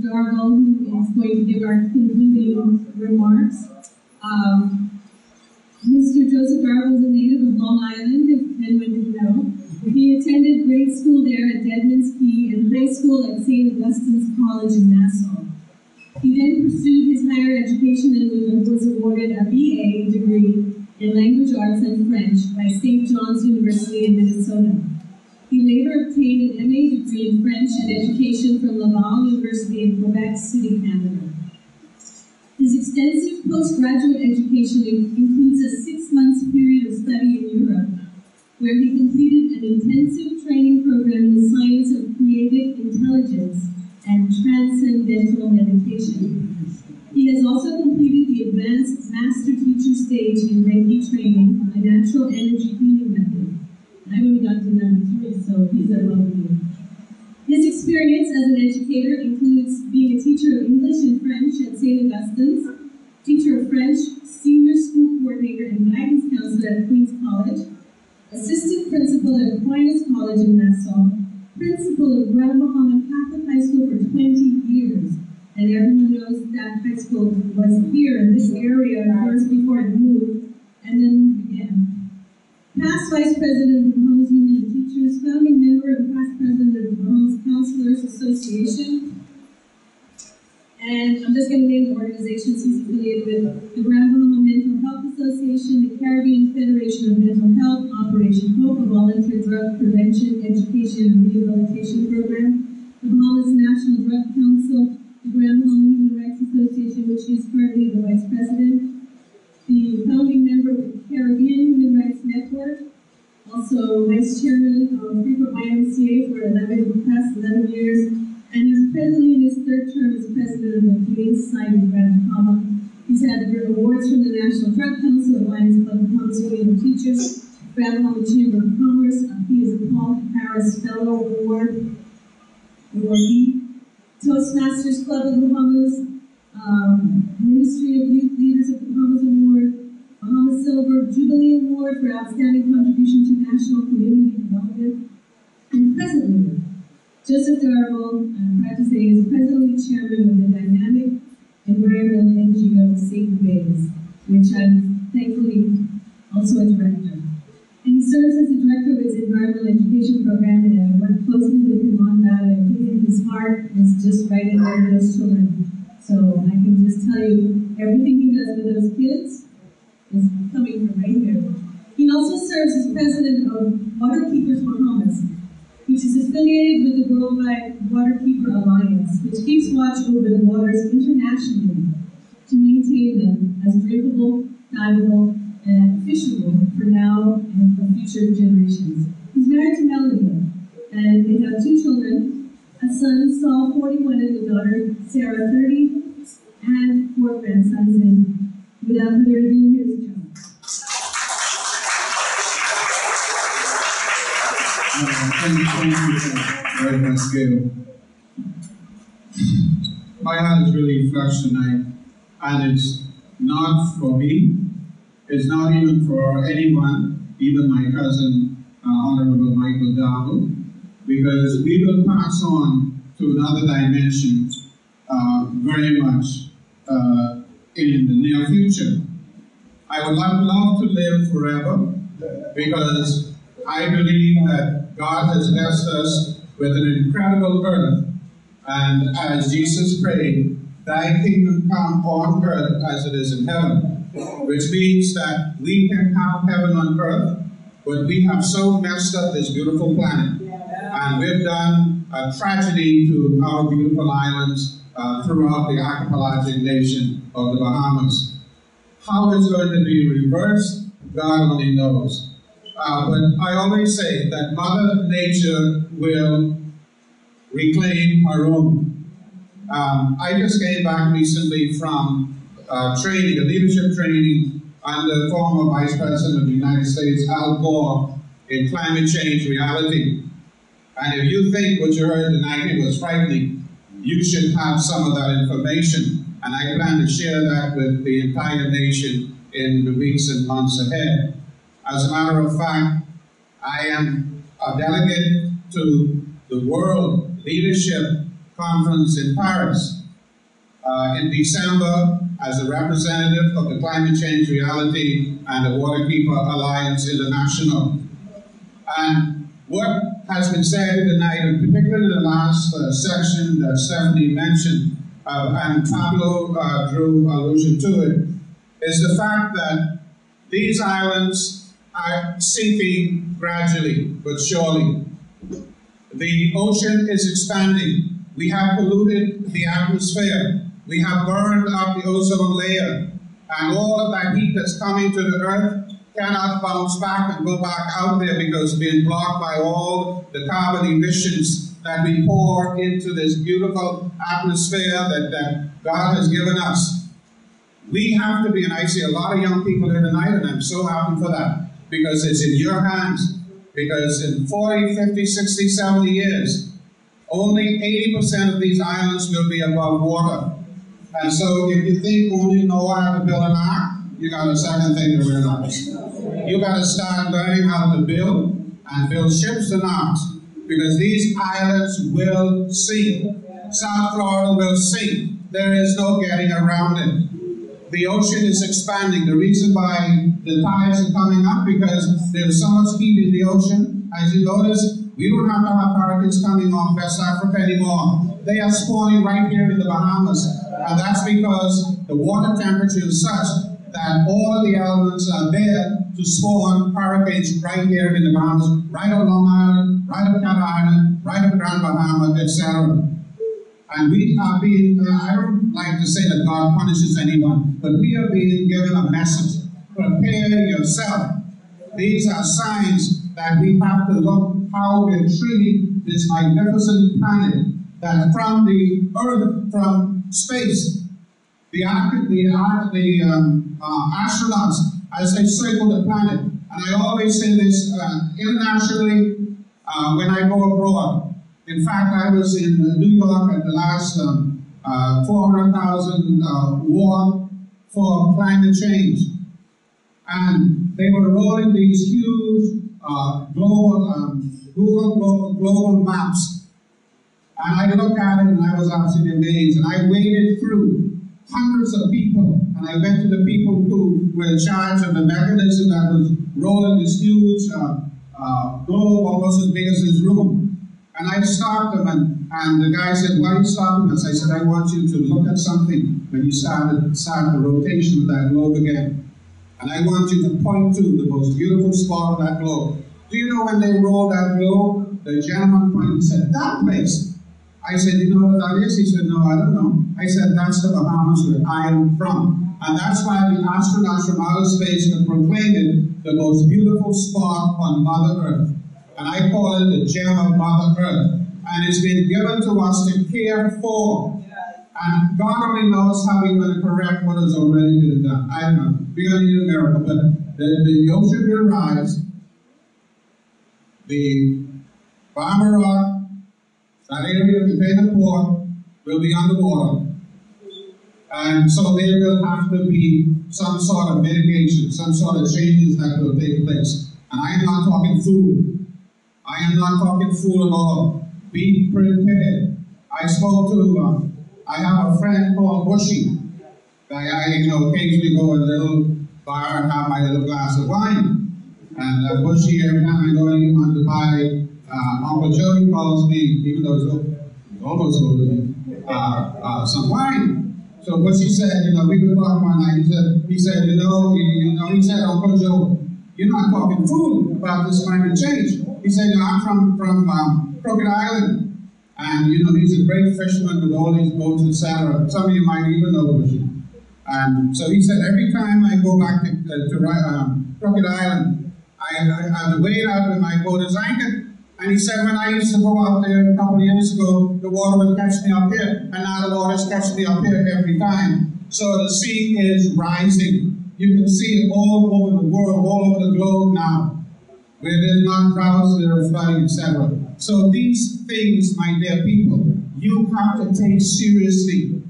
Darville, who is going to give our concluding remarks. Mr. Joseph Darville is a native of Long Island, if anyone didn't know. He attended grade school there at Deadman's Key and high school at St. Augustine's College in Nassau. He then pursued his higher education and was awarded a BA degree in Language Arts and French by St. John's University in Minnesota. He later obtained an MA degree in French and Education from Laval University in Quebec City, Canada. His extensive postgraduate education includes a 6-month period of study in Europe, where he completed an intensive training program in the science of creative intelligence and transcendental meditation. He has also completed the advanced master teacher stage in Reiki training on the natural energy healing method. I've only got to number 3, so he's above me. His experience as an educator includes being a teacher of English and French at St. Augustine's, teacher of French, senior school coordinator and guidance counselor at Queen's College, assistant principal at Aquinas College in Nassau, principal of Grand Bahama Catholic High School for 20 years. And everyone knows that high school was here in this area first before it moved, and then moved again. Past Vice President of the Bahamas Union of Teachers, founding member and past President of the Bahamas Counselors Association. And I'm just going to name the organizations he's affiliated with: the Grand Bahama Mental Health Association, the Caribbean Federation of Mental Health, Operation Hope, a volunteer drug prevention, education, and rehabilitation program, the Bahamas National Drug Council, the Grand Bahama Human Rights Association, which he is currently the Vice President, the founding member of the Caribbean Human Rights Network, also Vice Chairman of Freeport YMCA for the past 11 years, and he's presently in his 3rd term as President of the Humane Society of Grand Bahama. He's had awards from the National Drug Council, Lions Club of Bahamas Union of Teachers, Grand Bahama Chamber of Commerce. He is a Paul Harris Fellow awardee, Toastmasters Club of the Bahamas, Ministry of Youth Leaders of the Bahamas Award, Bahamas Silver Jubilee Award for outstanding contribution to national community development, and presently, Joseph Darville, I'm proud to say, is presently chairman of the dynamic environmental NGO Sacred Bays, which I'm thankfully also a director. And he serves as the director of its environmental education program, and I work closely with him on that. I think his heart is just right in there with those children. So I can just tell you, everything he does with those kids is coming from right here. He also serves as president of Waterkeepers Bahamas, which is affiliated with the Worldwide Waterkeeper Alliance, which keeps watch over the waters internationally to maintain them as drinkable, diveable, and fishable for now and for future generations. He's married to Melanie, and they have 2 children, a son, Saul, 41, and a daughter, Sarah, 30, and 4 grandsons. And without further ado, here's John. Thank you very much, Gail. My heart is really flushed tonight, and it's not for me. It's not even for anyone, even my cousin, Honorable Michael Darville, because we will pass on to another dimension very much in the near future. I would love to live forever, because I believe that God has blessed us with an incredible earth, and as Jesus prayed, "Thy kingdom come on earth as it is in heaven," which means that we can have heaven on earth, but we have so messed up this beautiful planet. And we've done a tragedy to our beautiful islands throughout the archipelagic nation of the Bahamas. How it's going to be reversed, God only knows. But I always say that Mother Nature will reclaim her own. I just came back recently from training, a leadership training under former Vice President of the United States, Al Gore, in climate change reality. And if you think what you heard tonight was frightening, you should have some of that information. And I plan to share that with the entire nation in the weeks and months ahead. As a matter of fact, I am a delegate to the World Leadership conference in Paris in December as a representative of the Climate Change Reality and the Waterkeeper Alliance International. And what has been said tonight, and particularly the last section that Stephanie mentioned, and Pablo drew allusion to it, is the fact that these islands are sinking gradually but surely. The ocean is expanding. We have polluted the atmosphere. We have burned up the ozone layer. And all of that heat that's coming to the earth cannot bounce back and go back out there because it's being blocked by all the carbon emissions that we pour into this beautiful atmosphere that God has given us. We have to be, and I see a lot of young people here tonight, and I'm so happy for that, because it's in your hands. Because in 40, 50, 60, 70 years, only 80% of these islands will be above water. And so if you think only Noah had to build an ark, you got a second thing to realize. You got to start learning how to build and build ships and arks, because these islands will sink. South Florida will sink. There is no getting around it. The ocean is expanding. The reason why the tides are coming up, because there's so much heat in the ocean. As you notice, we don't have to have hurricanes coming off West Africa anymore. They are spawning right here in the Bahamas. And that's because the water temperature is such that all of the elements are there to spawn hurricanes right here in the Bahamas, right up Long Island, right up Cat Island, right up Grand Bahama, etc. And we are being, I don't like to say that God punishes anyone, but we are being given a message. Prepare yourself. These are signs that we have to look how we're treating this magnificent planet, that from the earth, from space, the astronauts, as they circle the planet, and I always say this internationally when I go abroad. In fact, I was in New York at the last 400,000 walk for climate change. And they were rolling these huge global maps. And I looked at it and I was absolutely amazed. And I waded through hundreds of people. And I went to the people who were in charge of the mechanism that was rolling this huge globe almost as big as this room. And I stopped them, and the guy said, "Why are you stopping us?" I said, "I want you to look at something when you start the rotation of that globe again. And I want you to point to the most beautiful spot of that globe." Do you know when they rolled that globe, the gentleman pointed and said, "That place." I said, "You know what that is?" He said, "No, I don't know." I said, "That's the Bahamas where I am from." And that's why the astronauts from outer space can proclaim it the most beautiful spot on Mother Earth. And I call it the gem of Mother Earth. And it's been given to us to care for. And God only knows how we're going to correct what has already been done. I don't know. We're going to need a miracle. But the ocean will rise. The Bahama Rock, that area of the Container Port, will be underwater. And so there will have to be some sort of mitigation, some sort of changes that will take place. And I am not talking food. I am not talking fool at all. Be prepared. I spoke to, I have a friend called Bushy. I occasionally go to a little bar and have my little glass of wine. And Bushy, every time I go in to buy, Uncle Joey calls me, even though he's almost older than me, some wine. So Bushy said, we were talking one night. He said, he said, "Uncle Joe, you're not talking fool about this climate change." He said, "I'm from Crooked Island, and he's a great fisherman with all these boats, etc. Some of you might even know Bushy." And so he said, "Every time I go back to Crooked Island, I have to wait out when my boat is anchored." And he said, "When I used to go out there a couple of years ago, the water would catch me up here, and now the water's catching me up here every time." So the sea is rising. You can see it all over the world, all over the globe now. Where there's not droughts, there are flooding, etc. So these things, my dear people, you have to take seriously.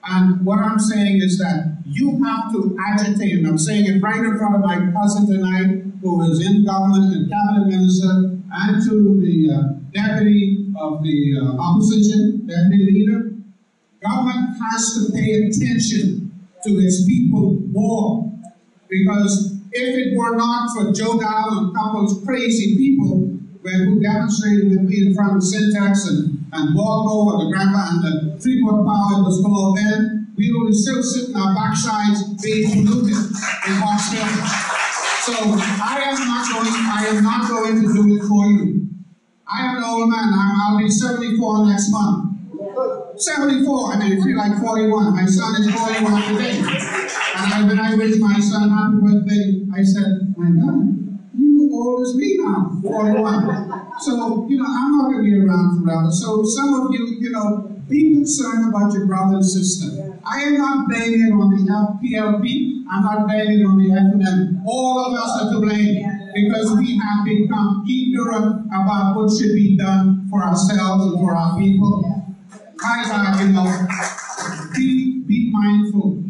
And what I'm saying is that you have to agitate, and I'm saying it right in front of my cousin tonight, who was in government and cabinet minister, and to the deputy of the opposition, deputy leader. Government has to pay attention to its people more, because if it were not for Joe Dowell and a couple of crazy people who demonstrated with me in front of Syntax and Walco and the Grandpa and the Freeport Power, it was called then, we would be still sitting our backsides being polluted in Australia. So I am not going to do it for you. I am an old man. I'll be 74 next month. 74, I mean, I feel like 41. My son is 41 today. And when I wish my son happy birthday, I said, my God, you old as me now, 41. So, I'm not going to be around forever. So some of you, be concerned about your brother and sister. I am not blaming it on the PLP. I'm not blaming it on the FNM. All of us are to blame because we have become ignorant about what should be done for ourselves and for our people. Be mindful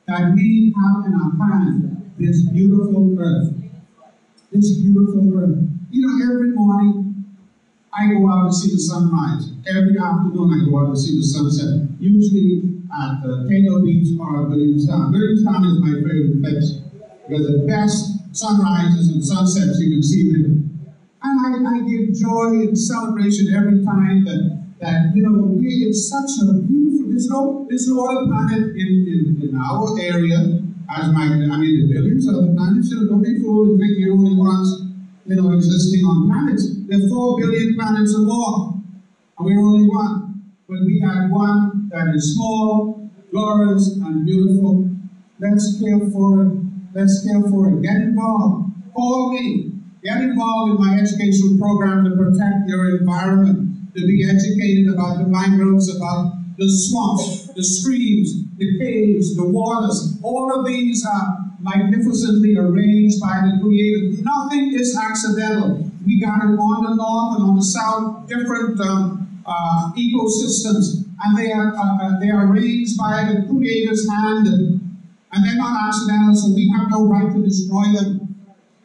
that we have in our hand this beautiful earth. This beautiful earth. Every morning I go out to see the sunrise. Every afternoon I go out to see the sunset. Usually at Taylor Beach or Williamstown. Williamstown is my favorite place because the best sunrises and sunsets you can see there. And I give joy and celebration every time that it's such a beautiful, there's no other planet in our area, the billions of other planets, don't be fooled and think you're the only ones, existing on planets. There are 4 billion planets or more, and we're only one. But we have one that is small, glorious, and beautiful. Let's care for it. Let's care for it. Get involved. Call me. Get involved in my educational program to protect your environment. To be educated about the mangroves, about the swamps, the streams, the caves, the waters. All of these are magnificently arranged by the Creator. Nothing is accidental. We got it on the north and on the south, different ecosystems, and they are arranged by the Creator's hand, and they're not accidental, so we have no right to destroy them.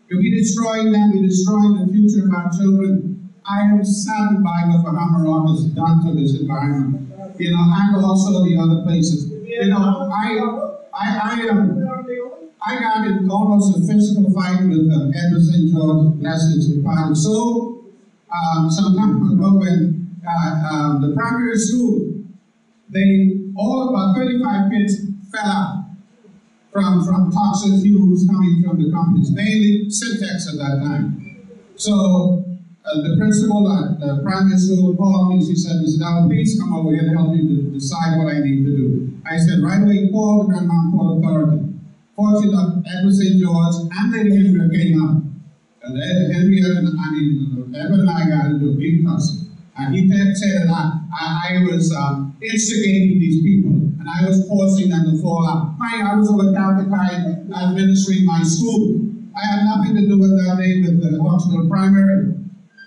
If we destroy them, we destroy the future of our children. I am saddened by what Hammerock has done to this environment, and also the other places. I got in almost a physical fight with Edward St. George, bless his departed soul, some time ago when the primary school, about 35 kids fell out from toxic fumes coming from the companies, mainly Syntax at that time. So the principal at the primary school called me. She said, Mr. Dowell, please come over here to help me to decide what I need to do. I said, right away, call the Grand Mountain Port Authority. Fortunately, Edward St. George and Lady Henry came up. Edward and I got into a big tussle. And he said that I was instigating these people, and I was forcing them to fall out. I was over Catholic High administering my school. I had nothing to do with that day with the Oxford Primary.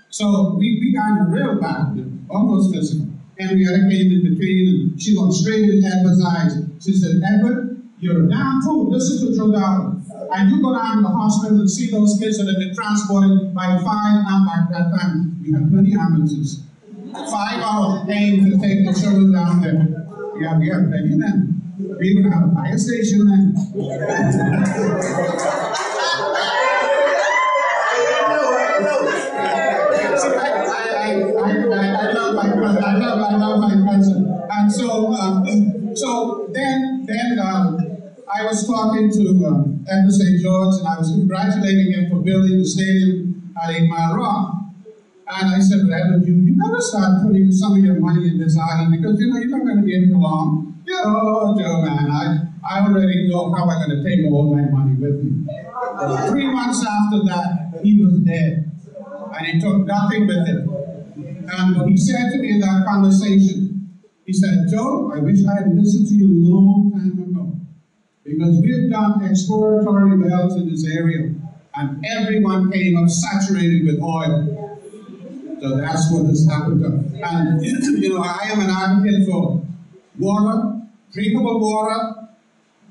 So we got in a real battle, almost physical. Henrietta came in between, and she looked straight into Edward's eyes. She said, Edward, you're a damn fool. Listen to Joe Dowell. And you go down to the hospital and see those kids that have been transported by 5 ambulances. At that time, we had plenty of ambulances. 5 hours came to take the children down there. Yeah, we had plenty then. We even have a fire station then. I love my cousin. And so then I was talking to Edward St. George, and I was congratulating him for building the stadium at 8 Mile Rock. And I said, well, Edward, you better start putting some of your money in this island because you're not going to be in for long. Oh, Joe, man, I already know how I'm going to take all my money with me. 3 months after that, he was dead, and he took nothing with him. And he said to me in that conversation, he said, Joe, I wish I had listened to you a long time ago, because we've done exploratory wells in this area, and everyone came up saturated with oil. So that's what has happened to us. And, I am an advocate for water, drinkable water,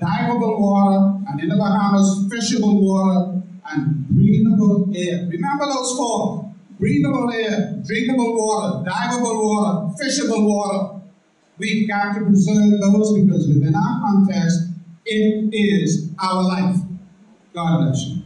diveable water, and in the Bahamas, fishable water, and breathable air. Remember those four. Breathable air, drinkable water, diveable water, fishable water. We've got to preserve those because within our context, it is our life. God bless you.